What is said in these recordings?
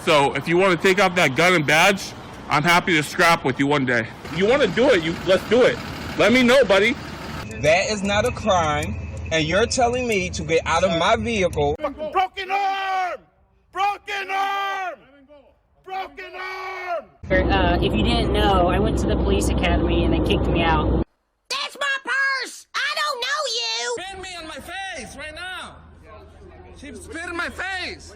So if you want to take out that gun and badge, I'm happy to scrap with you one day. You want to do it, let's do it. Let me know, buddy. That is not a crime, and you're telling me to get out of my vehicle. Broken arm! Broken arm! Broken arm! If you didn't know, I went to the police academy and they kicked me out. That's my purse! I don't know you! Spit me on my face right now! She spit in my face!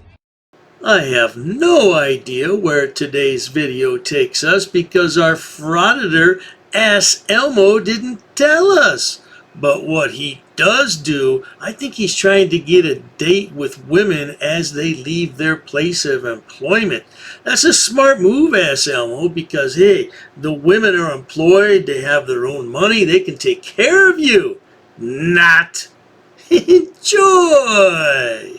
I have no idea where today's video takes us because our frauditor, AssElmo, didn't tell us. But what he does do, I think he's trying to get a date with women as they leave their place of employment. That's a smart move, AssElmo, because, hey, the women are employed, they have their own money, they can take care of you. Not. Enjoy!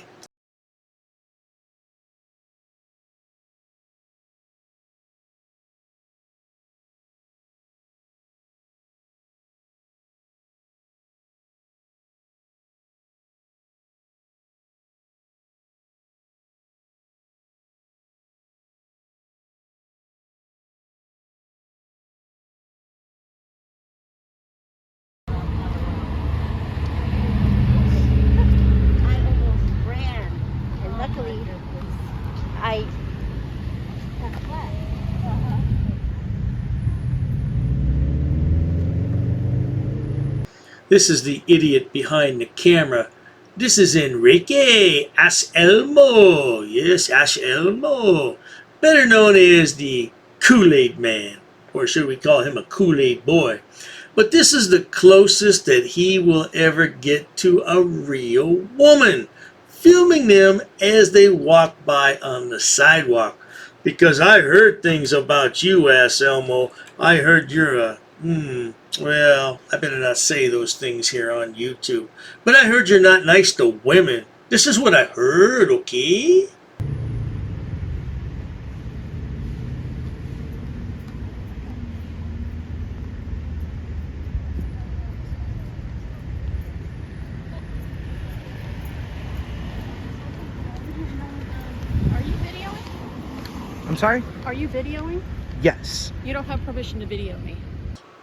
This is the idiot behind the camera. This is Enrique AssElmo. Yes, AssElmo. Better known as the Kool-Aid Man. Or should we call him a Kool-Aid boy? But this is the closest that he will ever get to a real woman. Filming them as they walk by on the sidewalk. Because I heard things about you, AssElmo. I heard you're a, well, I better not say those things here on YouTube. But I heard you're not nice to women. This is what I heard, okay? Are you videoing? I'm sorry? Are you videoing? Yes. You don't have permission to video me.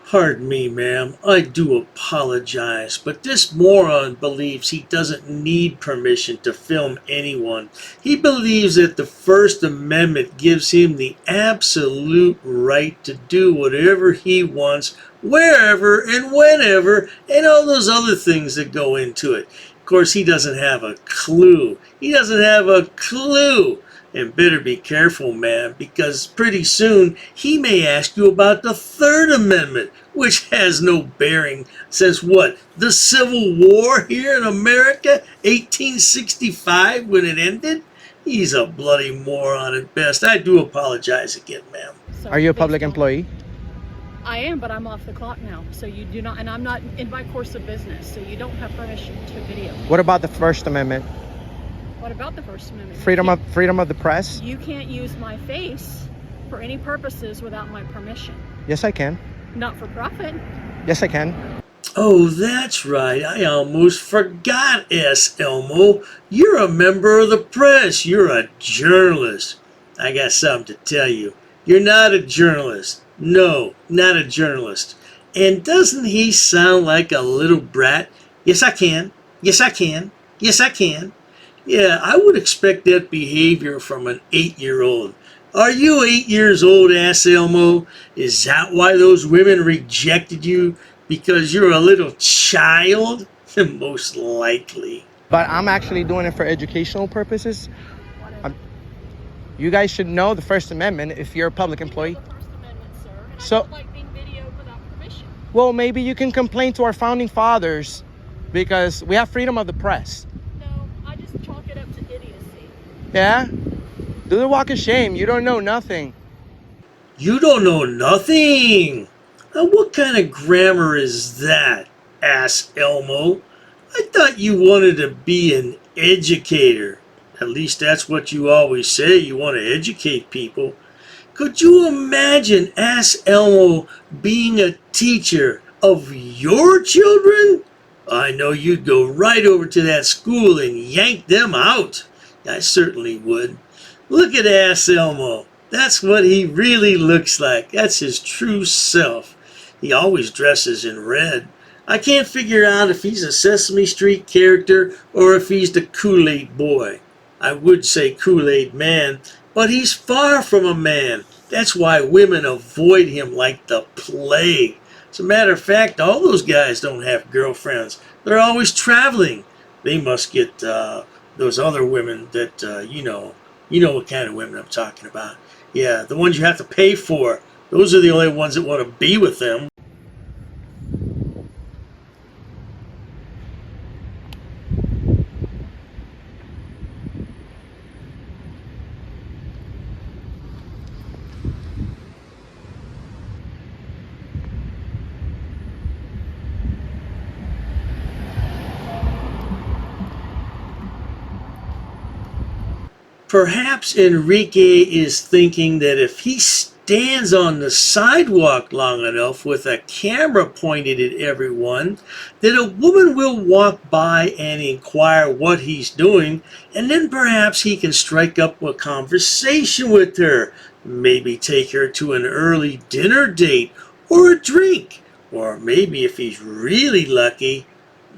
Pardon me, ma'am. I do apologize, but this moron believes he doesn't need permission to film anyone. He believes that the First Amendment gives him the absolute right to do whatever he wants, wherever and whenever, and all those other things that go into it. Of course, he doesn't have a clue. He doesn't have a clue. And better be careful, man, because pretty soon he may ask you about the Third Amendment, which has no bearing since what? The Civil War here in America, 1865, when it ended? He's a bloody moron at best. I do apologize again, ma'am. So Are you a public employee? I am, but I'm off the clock now. So you do not, and I'm not in my course of business, so you don't have permission to video. What about the First Amendment? What about the First Amendment? Freedom of the press? You can't use my face for any purposes without my permission. Yes, I can. Not for profit. Yes, I can. Oh, that's right. I almost forgot, AssElmo. You're a member of the press. You're a journalist. I got something to tell you. You're not a journalist. No, not a journalist. And doesn't he sound like a little brat? Yes, I can. Yes, I can. Yes, I can. Yeah, I would expect that behavior from an 8-year-old. Are you 8 years old, AssElmo? Is that why those women rejected you? Because you're a little child? Most likely. But I'm actually doing it for educational purposes. You guys should know the First Amendment if you're a public employee. First Amendment, sir. And So- I don't like being videoed without permission. Well, maybe you can complain to our founding fathers because we have freedom of the press. No, I just chalk it up to idiocy. Yeah? Do the walk of shame. You don't know nothing. You don't know nothing. Now, what kind of grammar is that, AssElmo? I thought you wanted to be an educator. At least that's what you always say. You want to educate people. Could you imagine AssElmo being a teacher of your children? I know you'd go right over to that school and yank them out. I certainly would. Look at AssElmo. That's what he really looks like. That's his true self. He always dresses in red. I can't figure out if he's a Sesame Street character or if he's the Kool-Aid boy. I would say Kool-Aid man, but he's far from a man. That's why women avoid him like the plague. As a matter of fact, all those guys don't have girlfriends. They're always traveling. They must get those other women that, you know what kind of women I'm talking about. Yeah, the ones you have to pay for. Those are the only ones that want to be with them. Perhaps Enrique is thinking that if he stands on the sidewalk long enough with a camera pointed at everyone, that a woman will walk by and inquire what he's doing, and then perhaps he can strike up a conversation with her, maybe take her to an early dinner date or a drink, or maybe if he's really lucky,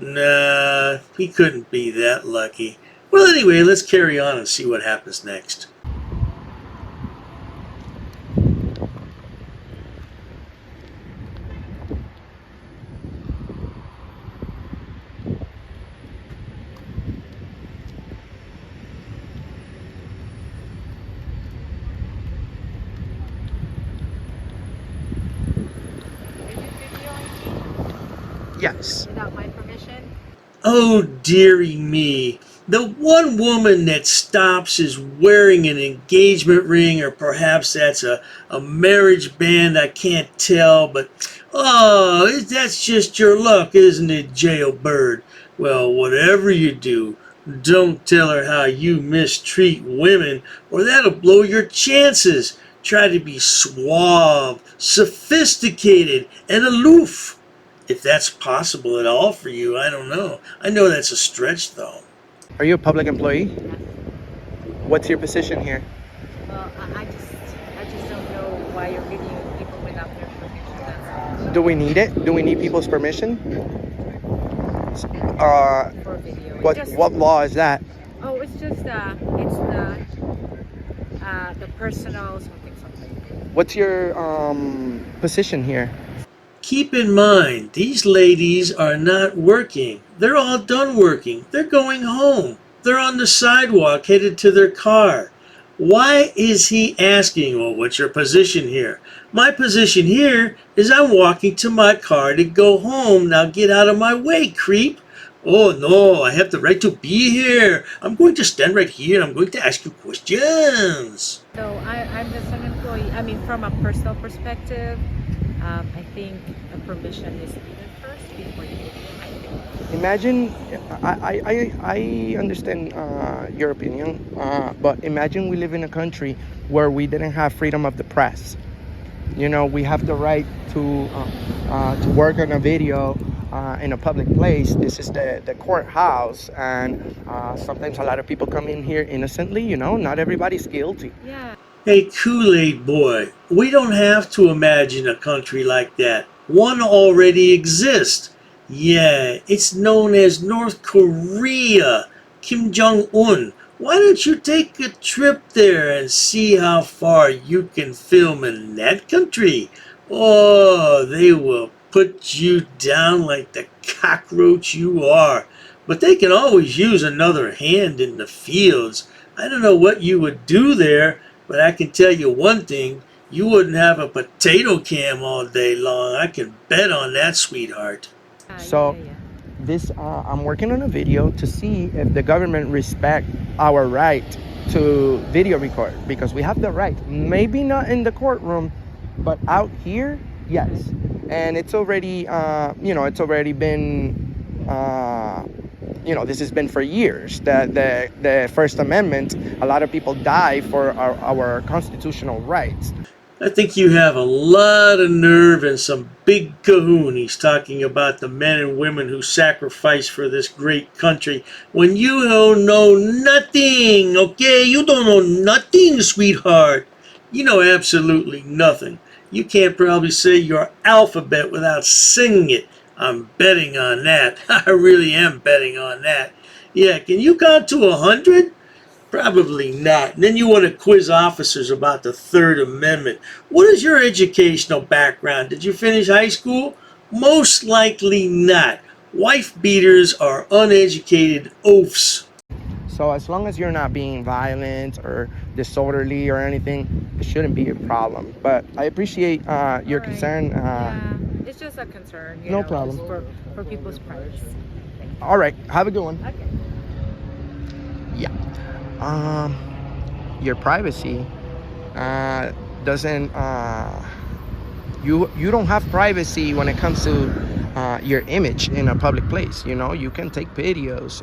nah, he couldn't be that lucky. Well, anyway, let's carry on and see what happens next. Yes. Without my permission? Oh, dearie me. The one woman that stops is wearing an engagement ring, or perhaps that's a marriage band, I can't tell, but oh, that's just your luck, isn't it, jailbird? Well, whatever you do, don't tell her how you mistreat women, or that'll blow your chances. Try to be suave, sophisticated, and aloof. If that's possible at all for you, I don't know. I know that's a stretch, though. Are you a public employee? Yes. What's your position here? Well, I just don't know why you're videoing people without their permission. That's all. Do we need it? Do we need people's permission? For video. What law is that? Oh, it's just the personal something. What's your position here? Keep in mind, these ladies are not working. They're all done working. They're going home. They're on the sidewalk headed to their car. Why is he asking, well, what's your position here? My position here is I'm walking to my car to go home. Now get out of my way, creep. Oh, no, I have the right to be here. I'm going to stand right here. I'm going to ask you questions. So I'm just an employee. I mean, from a personal perspective, I think a permission is needed first before you get it. Imagine, I understand your opinion, but imagine we live in a country where we didn't have freedom of the press. You know, we have the right to work on a video in a public place. This is the courthouse, and sometimes a lot of people come in here innocently, you know, not everybody's guilty. Yeah. Hey, Kool-Aid boy, we don't have to imagine a country like that. One already exists. Yeah, it's known as North Korea, Kim Jong-un. Why don't you take a trip there and see how far you can film in that country? Oh, they will put you down like the cockroach you are. But they can always use another hand in the fields. I don't know what you would do there, but I can tell you one thing. You wouldn't have a potato cam all day long. I can bet on that, sweetheart. So this I'm working on a video to see if the government respect our right to video record, because we have the right, maybe not in the courtroom, but out here, yes. And it's already it's already been this has been for years. The First Amendment, a lot of people die for our constitutional rights. I think you have a lot of nerve and some big kahoonies talking about the men and women who sacrifice for this great country when you don't know nothing, okay? You don't know nothing, sweetheart. You know absolutely nothing. You can't probably say your alphabet without singing it. I'm betting on that. I really am betting on that. Yeah, can you count to 100? Probably not. And then you want to quiz officers about the Third Amendment. What is your educational background? Did you finish high school? Most likely not. Wife beaters are uneducated oafs. So as long as you're not being violent or disorderly or anything, it shouldn't be a problem. But I appreciate your concern. Yeah, it's just a concern. No problem. Just for people's privacy. All right, have a good one. Okay. Yeah. Your privacy doesn't. You don't have privacy when it comes to your image in a public place. You know, you can take videos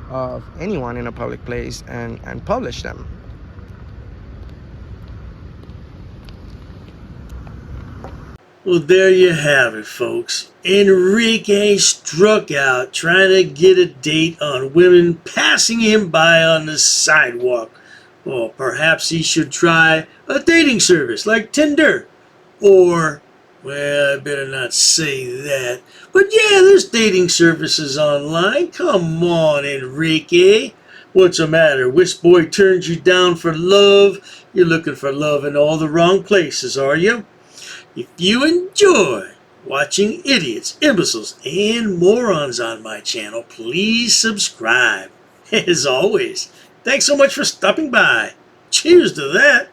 of anyone in a public place and publish them. Well, there you have it, folks. Enrique struck out trying to get a date on women passing him by on the sidewalk. Well, perhaps he should try a dating service like Tinder. Or, well, I better not say that. But yeah, there's dating services online. Come on, Enrique. What's the matter? WhiskBoy turned you down for love? You're looking for love in all the wrong places, are you? If you enjoy watching idiots, imbeciles, and morons on my channel, please subscribe. As always, thanks so much for stopping by. Cheers to that.